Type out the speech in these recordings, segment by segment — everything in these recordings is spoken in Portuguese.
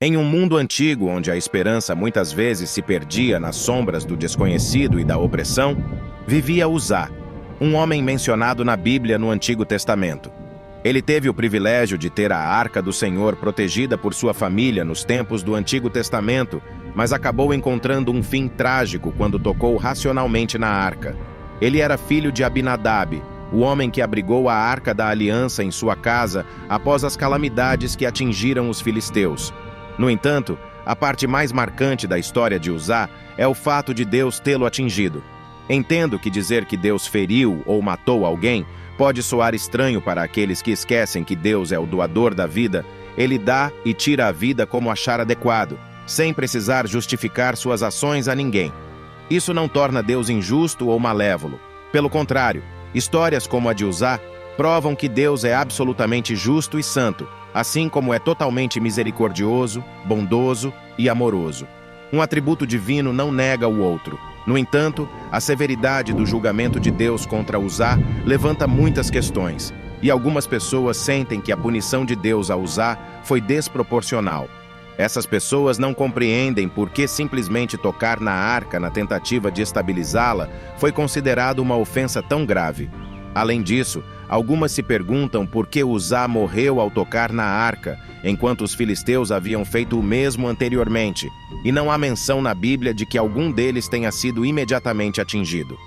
Em um mundo antigo onde a esperança muitas vezes se perdia nas sombras do desconhecido e da opressão, vivia Uzá, um homem mencionado na Bíblia no Antigo Testamento. Ele teve o privilégio de ter a Arca do Senhor protegida por sua família nos tempos do Antigo Testamento, mas acabou encontrando um fim trágico quando tocou racionalmente na arca. Ele era filho de Abinadab, o homem que abrigou a Arca da Aliança em sua casa após as calamidades que atingiram os filisteus. No entanto, a parte mais marcante da história de Uzá é o fato de Deus tê-lo atingido. Entendo que dizer que Deus feriu ou matou alguém pode soar estranho para aqueles que esquecem que Deus é o doador da vida. Ele dá e tira a vida como achar adequado, sem precisar justificar suas ações a ninguém. Isso não torna Deus injusto ou malévolo. Pelo contrário, histórias como a de Uzá provam que Deus é absolutamente justo e santo, assim como é totalmente misericordioso, bondoso e amoroso. Um atributo divino não nega o outro. No entanto, a severidade do julgamento de Deus contra Uzá levanta muitas questões, e algumas pessoas sentem que a punição de Deus a Uzá foi desproporcional. Essas pessoas não compreendem por que simplesmente tocar na arca na tentativa de estabilizá-la foi considerado uma ofensa tão grave. Além disso, algumas se perguntam por que Uzá morreu ao tocar na arca, enquanto os filisteus haviam feito o mesmo anteriormente, e não há menção na Bíblia de que algum deles tenha sido imediatamente atingido.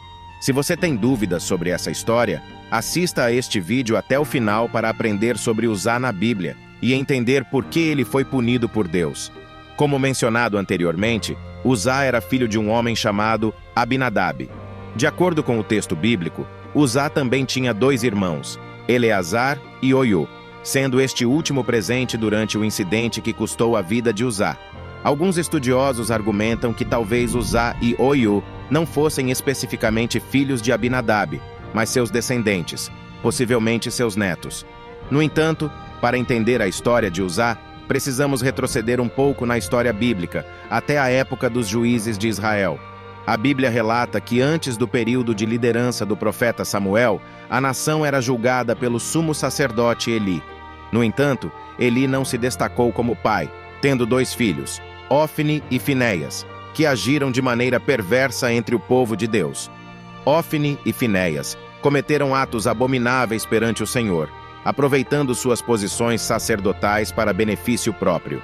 Se você tem dúvidas sobre essa história, assista a este vídeo até o final para aprender sobre Uzá na Bíblia e entender por que ele foi punido por Deus. Como mencionado anteriormente, Uzá era filho de um homem chamado Abinadab. De acordo com o texto bíblico, Uzá também tinha 2 irmãos, Eleazar e Oiô, sendo este último presente durante o incidente que custou a vida de Uzá. Alguns estudiosos argumentam que talvez Uzá e Oiô não fossem especificamente filhos de Abinadab, mas seus descendentes, possivelmente seus netos. No entanto, para entender a história de Uzá, precisamos retroceder um pouco na história bíblica, até a época dos juízes de Israel. A Bíblia relata que antes do período de liderança do profeta Samuel, a nação era julgada pelo sumo sacerdote Eli. No entanto, Eli não se destacou como pai, tendo 2 filhos, Ofni e Finéias, que agiram de maneira perversa entre o povo de Deus. Ofni e Finéias cometeram atos abomináveis perante o Senhor, aproveitando suas posições sacerdotais para benefício próprio.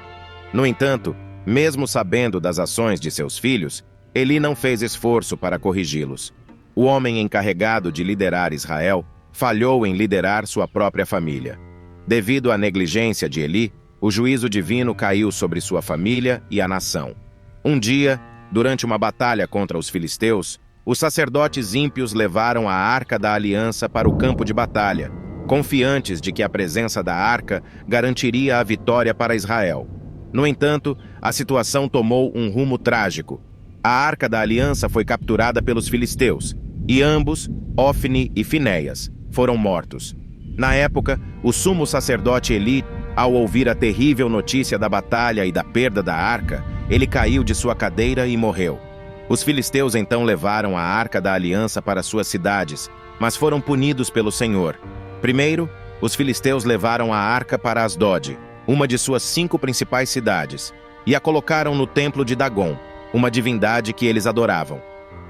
No entanto, mesmo sabendo das ações de seus filhos, Eli não fez esforço para corrigi-los. O homem encarregado de liderar Israel falhou em liderar sua própria família. Devido à negligência de Eli, o juízo divino caiu sobre sua família e a nação. Um dia, durante uma batalha contra os filisteus, os sacerdotes ímpios levaram a Arca da Aliança para o campo de batalha, confiantes de que a presença da arca garantiria a vitória para Israel. No entanto, a situação tomou um rumo trágico. A Arca da Aliança foi capturada pelos filisteus, e ambos, Ofni e Finéias, foram mortos. Na época, o sumo sacerdote Eli, ao ouvir a terrível notícia da batalha e da perda da arca, ele caiu de sua cadeira e morreu. Os filisteus então levaram a Arca da Aliança para suas cidades, mas foram punidos pelo Senhor. Primeiro, os filisteus levaram a arca para Asdod, uma de suas 5 principais cidades, e a colocaram no templo de Dagon, uma divindade que eles adoravam.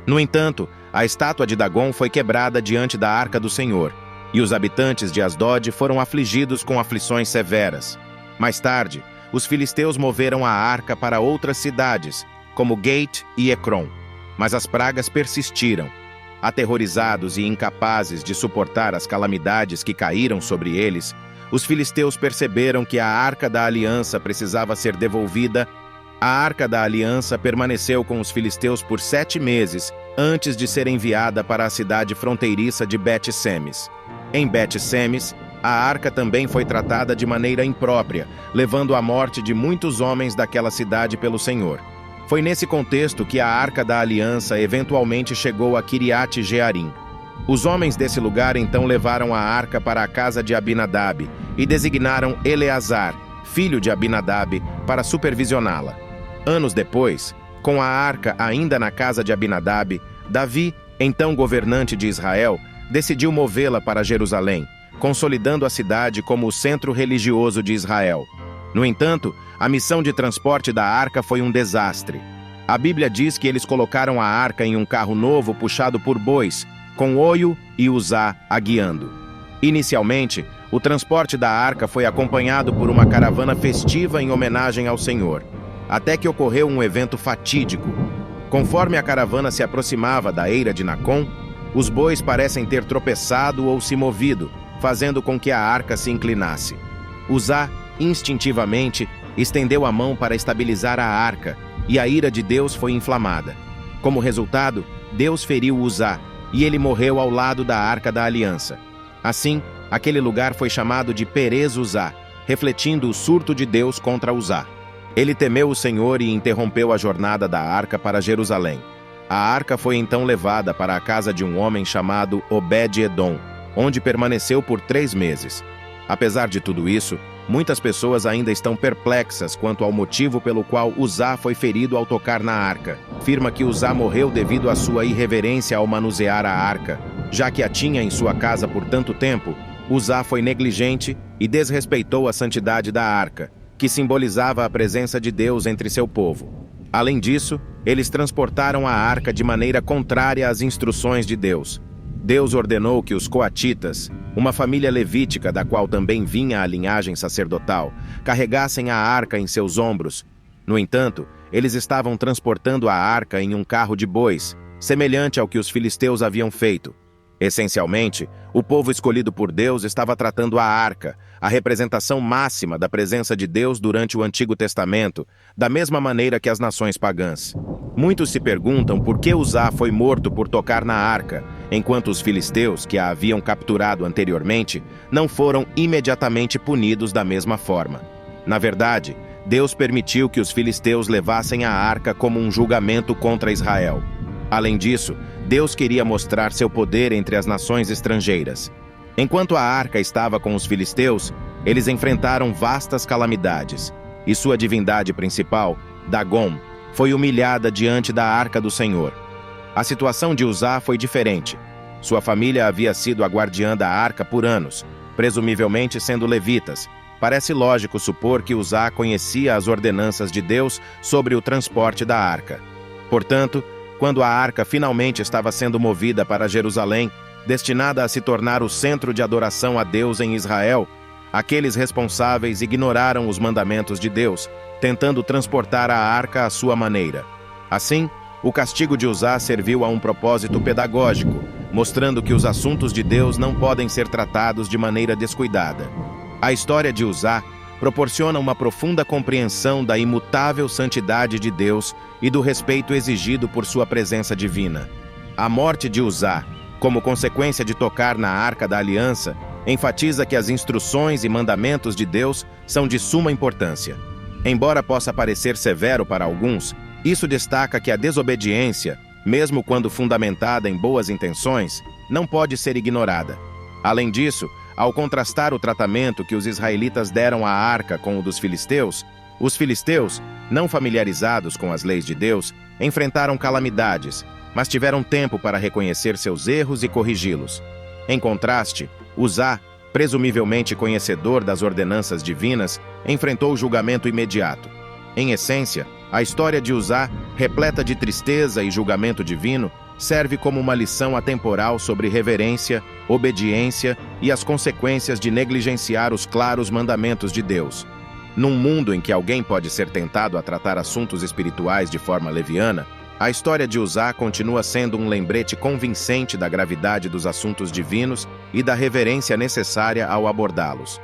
No entanto, a estátua de Dagon foi quebrada diante da Arca do Senhor, e os habitantes de Asdod foram afligidos com aflições severas. Mais tarde, os filisteus moveram a arca para outras cidades, como Gate e Ecrom, mas as pragas persistiram. Aterrorizados e incapazes de suportar as calamidades que caíram sobre eles, os filisteus perceberam que a Arca da Aliança precisava ser devolvida. A Arca da Aliança permaneceu com os filisteus por 7 meses antes de ser enviada para a cidade fronteiriça de Bet-Semes. Em Bet-Semes, a arca também foi tratada de maneira imprópria, levando à morte de muitos homens daquela cidade pelo Senhor. Foi nesse contexto que a Arca da Aliança eventualmente chegou a Kiriat Jearim. Os homens desse lugar então levaram a arca para a casa de Abinadab e designaram Eleazar, filho de Abinadab, para supervisioná-la. Anos depois, com a arca ainda na casa de Abinadab, Davi, então governante de Israel, decidiu movê-la para Jerusalém, consolidando a cidade como o centro religioso de Israel. No entanto, a missão de transporte da arca foi um desastre. A Bíblia diz que eles colocaram a arca em um carro novo puxado por bois, com Oio e Uzá a guiando. Inicialmente, o transporte da arca foi acompanhado por uma caravana festiva em homenagem ao Senhor, até que ocorreu um evento fatídico. Conforme a caravana se aproximava da eira de Nacon, os bois parecem ter tropeçado ou se movido, fazendo com que a arca se inclinasse. Uzá, instintivamente, estendeu a mão para estabilizar a arca, e a ira de Deus foi inflamada. Como resultado, Deus feriu Uzá, e ele morreu ao lado da Arca da Aliança. Assim, aquele lugar foi chamado de Perez Uzá, refletindo o surto de Deus contra Uzá. Ele temeu o Senhor e interrompeu a jornada da arca para Jerusalém. A arca foi então levada para a casa de um homem chamado Obed-Edom, onde permaneceu por 3 meses. Apesar de tudo isso, muitas pessoas ainda estão perplexas quanto ao motivo pelo qual Uzá foi ferido ao tocar na arca. Afirma que Uzá morreu devido à sua irreverência ao manusear a arca. Já que a tinha em sua casa por tanto tempo, Uzá foi negligente e desrespeitou a santidade da arca, que simbolizava a presença de Deus entre seu povo. Além disso, eles transportaram a arca de maneira contrária às instruções de Deus. Deus ordenou que os coatitas, uma família levítica da qual também vinha a linhagem sacerdotal, carregassem a arca em seus ombros. No entanto, eles estavam transportando a arca em um carro de bois, semelhante ao que os filisteus haviam feito. Essencialmente, o povo escolhido por Deus estava tratando a arca, a representação máxima da presença de Deus durante o Antigo Testamento, da mesma maneira que as nações pagãs. Muitos se perguntam por que Uzá foi morto por tocar na arca, enquanto os filisteus, que a haviam capturado anteriormente, não foram imediatamente punidos da mesma forma. Na verdade, Deus permitiu que os filisteus levassem a arca como um julgamento contra Israel. Além disso, Deus queria mostrar seu poder entre as nações estrangeiras. Enquanto a arca estava com os filisteus, eles enfrentaram vastas calamidades, e sua divindade principal, Dagom, foi humilhada diante da arca do Senhor. A situação de Uzá foi diferente. Sua família havia sido a guardiã da arca por anos, presumivelmente sendo levitas. Parece lógico supor que Uzá conhecia as ordenanças de Deus sobre o transporte da arca. Portanto, quando a arca finalmente estava sendo movida para Jerusalém, destinada a se tornar o centro de adoração a Deus em Israel, aqueles responsáveis ignoraram os mandamentos de Deus, tentando transportar a arca à sua maneira. Assim, o castigo de Uzá serviu a um propósito pedagógico, mostrando que os assuntos de Deus não podem ser tratados de maneira descuidada. A história de Uzá proporciona uma profunda compreensão da imutável santidade de Deus e do respeito exigido por sua presença divina. A morte de Uzá, como consequência de tocar na Arca da Aliança, enfatiza que as instruções e mandamentos de Deus são de suma importância. Embora possa parecer severo para alguns, isso destaca que a desobediência, mesmo quando fundamentada em boas intenções, não pode ser ignorada. Além disso, ao contrastar o tratamento que os israelitas deram à arca com o dos filisteus, os filisteus, não familiarizados com as leis de Deus, enfrentaram calamidades, mas tiveram tempo para reconhecer seus erros e corrigi-los. Em contraste, Uzá, presumivelmente conhecedor das ordenanças divinas, enfrentou o julgamento imediato. Em essência, a história de Uzá, repleta de tristeza e julgamento divino, serve como uma lição atemporal sobre reverência, obediência e as consequências de negligenciar os claros mandamentos de Deus. Num mundo em que alguém pode ser tentado a tratar assuntos espirituais de forma leviana, a história de Uzá continua sendo um lembrete convincente da gravidade dos assuntos divinos e da reverência necessária ao abordá-los.